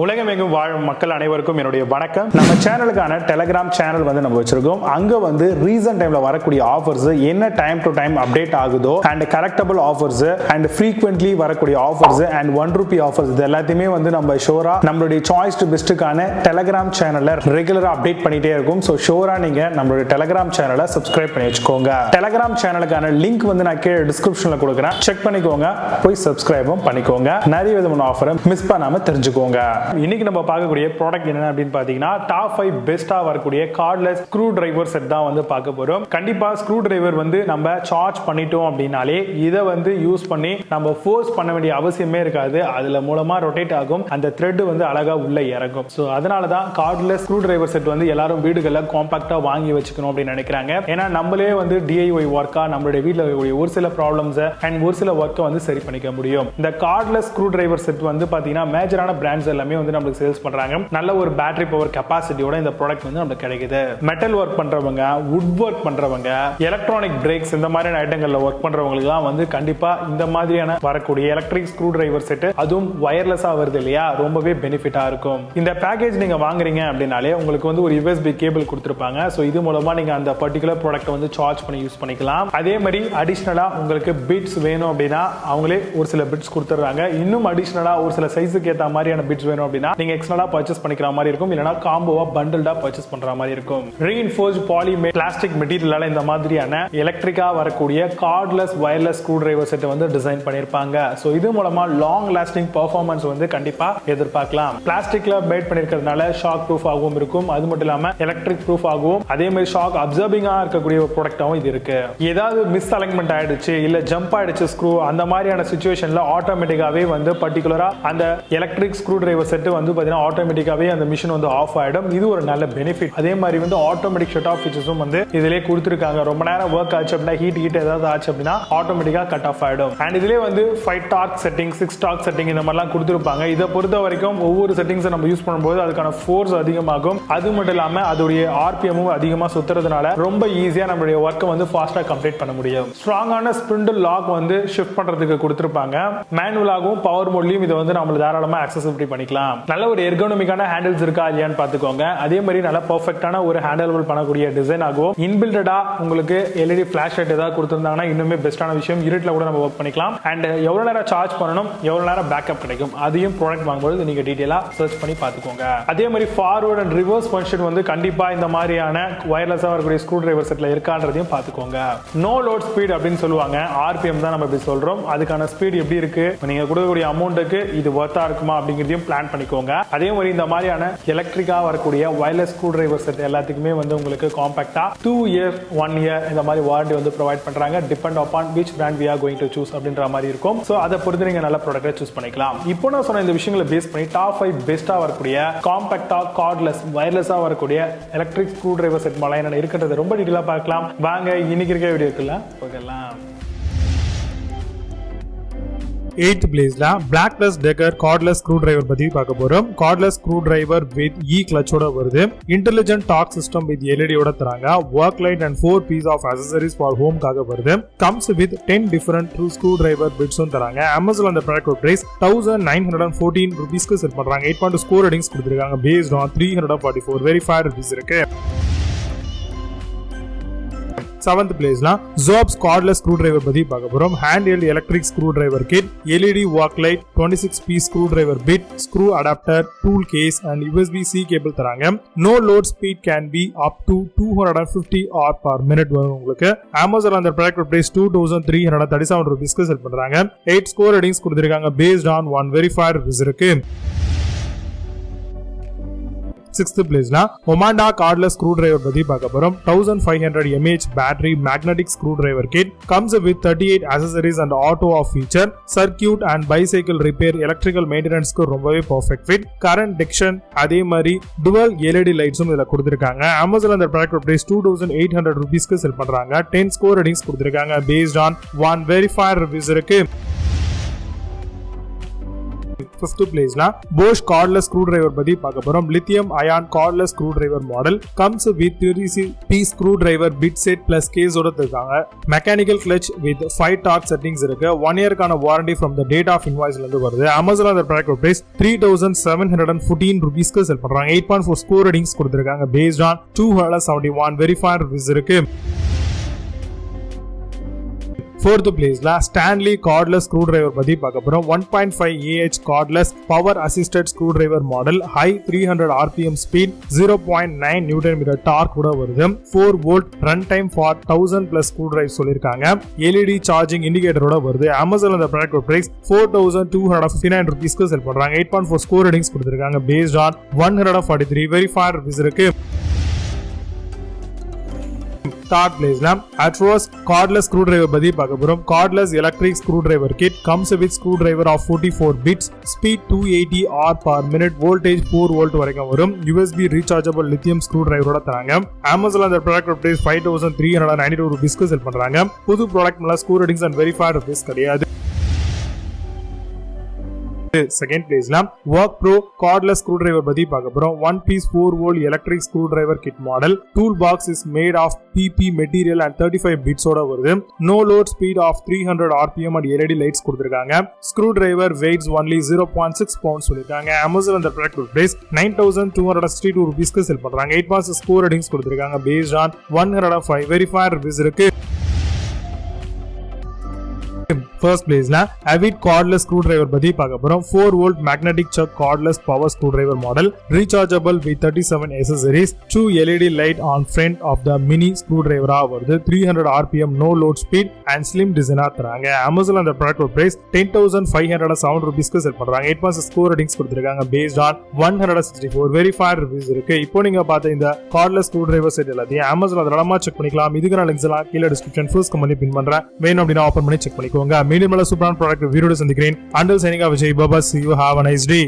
உலகமெங்கும் வாழும் மக்கள் அனைவருக்கும் என்னுடைய வணக்கம். நம்ம சேனலுக்கான டெலிகிராம் சேனல் வந்து நம்ம வச்சிருக்கோம். அங்க வந்து ரீசன்ட் டைம்ல வரக்கூடிய ஆஃபர்ஸ் என்ன டைம் டு டைம் அப்டேட் ஆகுதோ and collectable offers and frequently வரக்கூடிய ஆஃபர்ஸ் அண்ட் ₹1 ஆஃபர்ஸ் இது எல்லாத்தையுமே வந்து நம்ம ஷோரா நம்மளுடைய சாய்ஸ் டு பெஸ்ட்டுக்கான டெலிகிராம் சேனல்ல ரெகுலரா அப்டேட் பண்ணிட்டே இருக்கும். ஸோ ஷோரா நீங்க நம்மளுடைய டெலிகிராம் சேனலை சப்ஸ்கிரைப் பண்ணி வச்சுக்கோங்க. டெலிகிராம் சேனலுக்கான லிங்க் வந்து நான் கீழே டிஸ்கிரிப்ஷன்ல கொடுக்குறேன், செக் பண்ணிக்கோங்க, போய் சப்ஸ்கிரைபும் பண்ணிக்கோங்க. நிறைய விதமான ஆஃபரை மிஸ் பண்ணாம தெரிஞ்சுக்கோங்க. இன்னைக்கு நம்ம பார்க்கக்கூடிய ப்ராடக்ட் என்ன அப்படின்னு பாத்தீங்கன்னா டாப் 5 பெஸ்டா வரக்கூடிய கார்ட்லெஸ் ஸ்க்ரூ டிரைவர் செட் தான் வந்து பார்க்க போறோம். கண்டிப்பா ஸ்க்ரூ டிரைவர் வந்து நம்ம சார்ஜ் பண்ணிட்டோம் அப்படின்னாலே இதை வந்து யூஸ் பண்ணி நம்ம ஃபோர்ஸ் பண்ண வேண்டிய அவசியமே இருக்காது. அதுல மூலமா ரொட்டேட் ஆகும், அந்த த்ரெட் வந்து அழகா உள்ள இறங்கும். ஸோ அதனால தான் கார்ட்லெஸ் ஸ்க்ரூ டிரைவர் செட் வந்து எல்லாரும் வீடுகளில் காம்பாக்டா வாங்கி வச்சுக்கணும் அப்படின்னு நினைக்கிறாங்க. ஏன்னா நம்மளே வந்து DIY ஒர்க்கா நம்மளுடைய வீட்டில் இருக்கக்கூடிய ஒரு சில ப்ராப்ளம்ஸ் அண்ட் ஒரு சில ஒர்க்கை வந்து சரி பண்ணிக்க முடியும். இந்த கார்ட்லெஸ் ஸ்க்ரூ டிரைவர் செட் வந்து பாத்தீங்கன்னா மேஜரான பிராண்ட்ஸ் எல்லாமே வந்து நமக்கு சேல்ஸ் பண்றாங்க. நல்ல ஒரு பேட்டரி பவர் கெபாசிட்டியோட இந்த ப்ராடக்ட் வந்து நமக்கு கிடைக்குது. மெட்டல் ஒர்க் பண்றவங்க, வுட் ஒர்க் பண்றவங்க, எலக்ட்ரானிக் பிரேக்ஸ் இந்த மாதிரியான ஐட்டங்கள்ல ஒர்க் பண்றவங்களுக்கு எல்லாம் வந்து கண்டிப்பா இந்த மாதிரியான வரக்கூடிய எலக்ட்ரிக் ஸ்க்ரூ டிரைவர் செட் அதுவும் வயர்லெஸ்ஸா வருது இல்லையா, ரொம்பவே பெனிஃபிட்டா இருக்கும். இந்த பேக்கேஜ் நீங்க வாங்குறீங்க அப்படின்னாலே உங்களுக்கு வந்து ஒரு USB கேபிள் கொடுத்திருப்பாங்க. சோ இது மூலமா நீங்க அந்த பர்టిక్యులர் ப்ராடக்ட் வந்து சார்ஜ் பண்ணி யூஸ் பண்ணிக்கலாம். அதே மாதிரி அடிஷனலா உங்களுக்கு பிட்ஸ் வேணும் அப்படின்னா அவங்களே ஒரு சில பிட்ஸ் கொடுத்துறாங்க. இன்னும் அடிஷனலா ஒரு சில சைஸுக்கு ஏத்த மாதிரியான பிட்ஸ் வேணும் அப்படின்னா நீங்க எக்ஸ்ட்ரா பர்ச்சேஸ் பண்ணிக்கிற மாதிரி இருக்கும், இல்லனா காம்போவா பண்டில்டா பர்ச்சேஸ் பண்ற மாதிரி இருக்கும். ரீஇன்ஃபோர்ஸ்ட் பாலிமர் பிளாஸ்டிக் மெட்டீரியலால இந்த மாதிரியான எலக்ட்ரிக்கா வரக்கூடிய cordless wireless screw driver set வந்து டிசைன் பண்ணிருப்பாங்க. சோ இது மூலமா லாங் லாஸ்டிங் பெர்ஃபார்மன்ஸ் வந்து கண்டிப்பா எதிர்பார்க்கலாம். பிளாஸ்டிக்ல மேட் பண்ணிருக்கிறதுனால ஷாக் ப்ரூஃப் ஆகவும் இருக்கும், அது மட்டும் இல்லாம எலக்ட்ரிக் ப்ரூஃப் ஆகும், அதே மாதிரி ஷாக் அப்சர்விங்கா இருக்கக்கூடிய ஒரு ப்ராடக்ட்டாவும் இது இருக்கு. ஏதாவது மிஸ் அலைன்மெண்ட் ஆயிடுச்சு இல்ல ஜம்ப் ஆயிடுச்சு ஸ்க்ரூ, அந்த மாதிரியான சிச்சுவேஷன்ல ஆட்டோமேட்டிக்காவே வந்து பர்టిక్యులரா அந்த எலக்ட்ரிக் ஸ்க்ரூ டிரைவர் செட் வந்து பாத்தீங்கன்னா ஆட்டோமேட்டிக்காவே அந்த மிஷின் வந்து ஆஃப் ஆயிடும். இது ஒரு நல்ல பெனிஃபிட். அதே மாதிரி வந்து ஆட்டோமேட்டிக் ஷட் ஆஃப் ஃபீச்சர்ஸும் வந்து இதிலே கொடுத்திருக்காங்க. ரொம்ப நேரம் வர்க் ஆச்சு அப்படின்னா ஹீட் ஏதாவது ஆச்சு அப்படின்னா ஆட்டோமேட்டிக்கா கட் ஆஃப் ஆயிடும். அண்ட் இதிலே வந்து 5 டார்க் செட்டிங், 6 டார்க் செட்டிங் இந்த மாதிரிலாம் கொடுத்திருப்பாங்க. இதை பொறுத்த வரைக்கும் ஒவ்வொரு செட்டிங்ஸை நம்ம யூஸ் பண்ணும்போது அதுக்கான ஃபோர்ஸ் அதிகமாகும். அது மட்டும் இல்லாம அதோடைய RPM அதிகமா சுத்துறதுனால ரொம்ப ஈஸியா நம்மளுடைய ஒர்க்கை வந்து ஃபாஸ்டா கம்ப்ளீட் பண்ண முடியும். ஸ்ட்ராங்கான ஸ்பிண்டில் லாக் வந்து ஷிஃப்ட் பண்றதுக்கு கொடுத்திருப்பாங்க. மேனுவலாகவும் பவர் மோட்லயும் இதை வந்து நம்ம தாராளமா அக்சஸபிலிட்டி பண்ணிக்கலாம். நல்ல ஒரு எர்கோனமிக்கான ஹேண்டில்ஸ் இருக்கா இல்லையான்னு பாத்துக்கோங்க. அதே மாதிரி நல்ல பெர்ஃபெக்ட்டான ஒரு ஹேண்டில் பண்ணக்கூடிய டிசைன் ஆகும். இன்பில்டடா உங்களுக்கு LED ஃபிளாஷ் லைட் ஏதாவது கொடுத்திருந்தாங்கன்னா இன்னுமே பெஸ்டான விஷயம். இருட்டுல கூட நம்ம ஒர்க் பண்ணிக்கலாம். அண்ட் எவ்வளவு நேரம் சார்ஜ் பண்ணணும், எவ்வளவு நேரம் பேக்கப் கிடைக்கும், அதையும் ப்ராடக்ட் வாங்கும்போது நீங்க டீடைலா சர்ச் பண்ணி பாத்துக்கோங்க. அதே மாதிரி ஃபார்வர்ட் அண்ட் ரிவர்ஸ் ஃபங்க்ஷன் வந்து கண்டிப்பா இந்த மாதிரியான வயர்லெஸ்ஸா வரக்கூடிய ஸ்க்ரூ டிரைவர் செட்ல இருக்கான்றதையும் பாத்துக்கோங்க. நோ லோட் ஸ்பீட் அப்படின்னு சொல்லுவாங்க. RPM தான் நம்ம இப்படி சொல்றோம். அதுக்கான ஸ்பீட் எப்படி இருக்கு, நீங்க கொடுக்கக்கூடிய அமௌண்ட்டுக்கு இது வர்த்தா இருக்குமா அப்படிங்கிறதையும் பிளான் பண்ணிக்கோங்க. அதே மாதிரி இந்த மாதிரியான எலக்ட்ரிக்கா வரக்கூடிய வயர்லெஸ் ஸ்க்ரூ டிரைவர் செட் எல்லாத்துக்குமே வந்து உங்களுக்கு காம்பாக்டா 2 இயர் 1 இயர் இந்த மாதிரி வாரண்டி வந்து ப்ரொவைட் பண்றாங்க. Depend upon which brand we are going to choose அப்படின்ற மாதிரி இருக்கும். சோ அதை பொறுத்து நீங்க நல்ல ப்ராடக்ட்டை சூஸ் பண்ணிக்கலாம். இப்போ நான் சொன்ன இந்த விஷயங்களை பேஸ் பண்ணி டாப் 5 பெஸ்டா வரக்கூடிய காம்பாக்டா கார்ட்லெஸ் வயர்லெஸ்ஸா வரக்கூடிய எலக்ட்ரிக் ஸ்க்ரூ டிரைவர் செட் மலை என்ன இருக்குன்றது ரொம்ப டீடைலா பார்க்கலாம். வாங்க இன்னைக்கு இருக்க வீடியோ இருக்குல்ல பார்க்கலாம். 8th பிளேஸ்ல Black and Decker cordless screwdriver பத்தி பார்க்க போறோம். கார்ட்லெஸ் ஸ்க்ரூ டிரைவர் வித் கிளச்சோட வருது. Intelligent torque system with LED ஓட தராங்க. Work light and 4 piece of accessories for home காக வருது. Comes with 10 different true screwdriver பிட்ஸும் தராங்க. Amazon அந்த ப்ராடக்ட் பிரைஸ் $1914 செட் பண்றாங்க. 8.2 ஸ்கோர் ரேட்டிங்ஸ் கொடுத்திருக்காங்க. பேஸ்ட் ஆன் 344 வெரிஃபைட் ரிவ்யூஸ் இருக்கு. 7th பிளேஸ்ல Zob's cordless screwdriver பத்தி பார்க்க போறோம். handheld electric screwdriver kit, LED work light, 26 piece screwdriver bit, screw adapter, tool case and USB-C cable தராங்க. no load speed can be up to 250 r/minute வரும் உங்களுக்கு. Amazon அந்த product price $2337 செல் பண்றாங்க. 8 score ratings கொடுத்திருக்காங்க. based on 1 verified reviews இருக்கு. 6th பிளேஸ்ல Omanda cordless screwdriver பத்தி பார்க்க போறோம். 1500 mAh battery magnetic screwdriver kit comes with 38 accessories and auto off feature, circuit and bicycle repair, electrical maintenance க்கு ரொம்பவே perfect fit, current detection, அதே மாதிரி dual LED லைட்ஸும் இதுல கொடுத்திருக்காங்க. Amazon அந்த ப்ராடக்ட் பிரைஸ் $2800 செல் பண்றாங்க. 10 ஸ்கோர் ரேட்டிங்ஸ் கொடுத்திருக்காங்க. based on 1 verified reviews இருக்கு. Fifth place la Bosch cordless screwdriver பத்தி பார்க்க போறோம். Lithium-ion cordless screwdriver model comes with 36-piece screwdriver bit set plus case ஓட தருவாங்க. Mechanical clutch with 5 torque settings இருக்கு. 1 year கான warranty from the date of invoice ல இருந்து வருது. Amazon அந்த product price 3714 rupees க்கு செல் பண்றாங்க. 8.4 score ratings கொடுத்திருக்காங்க based on 271 verified reviews இருக்கு. Fourth place la Stanley cordless screwdriver பத்தி பார்க்க போறோம். 1.5 ah cordless power assisted screwdriver model, high 300 rpm speed, 0.9 newton meter torque கூட வருது. 4 volt run time for 1000 plus screwdriver சொல்லிருக்காங்க. LED charging indicator ஓட வருது. Amazon அந்த product price 4259 rupees க்கு செல் பண்றாங்க. 8.4 score ratings கொடுத்திருக்காங்க based on 143 verified reviews இருக்கு. Third place la Atros cordless screwdriver பத்தி பார்க்க போறோம். Cordless electric screwdriver kit comes with screwdriver of 44 bits, speed 280 R per minute, voltage 4 volt வரைக்கும் வரும். USB rechargeable lithium screwdriver ஓட தராங்க. Amazon அந்த product price 5392 rupees க்கு செல் பண்றாங்க. புது product மேல score ratings and verified reviews கிடையாது. Second place la Work Pro cordless screwdriver பத்தி பார்க்க போறோம். 1 piece 4 volt electric screwdriver kit model. Toolbox is made of PP material and 35 bits ஓட வருது. No load, speed of 300 rpm and LED lights கொடுத்திருக்காங்க. Screwdriver weighs only 0.6 pounds சொல்லிருக்காங்க. Amazon அந்த product price 9262 rupees க்கு செல் பண்றாங்க. 8.6 score ratings கொடுத்திருக்காங்க based on 105 verified reviews இருக்கு. First place la Avid cordless screwdriver பத்தி பார்க்க போறோம். 4 volt magnetic chuck cordless power screwdriver model, rechargeable with 37 accessories, 2 LED light on front of the mini screwdriver வருது. 300 rpm no load speed and slim design தராங்க. Amazon அந்த product price 10507 rupees க்கு செல் பண்றாங்க. 8.6 score ratings கொடுத்திருக்காங்க based on 164 verified reviews இருக்கு. இப்போ நீங்க பார்த்த இந்த cordless screwdriver set எல்லாத்தையும் Amazon அதலமா செக் பண்ணிக்கலாம். இதுக்கான லிங்க்ஸ் எல்லாம் கீழ description first கமெண்ட்ல பின் பண்றேன். வேணும் அப்படினா ஓபன் பண்ணி செக் பண்ணிக்கோங்க. மீடியமல சூப்பரான ப்ராடக்ட் வீடியோட சந்திக்கிறேன். Until signing off, Vijay Baba, see you, have a nice day.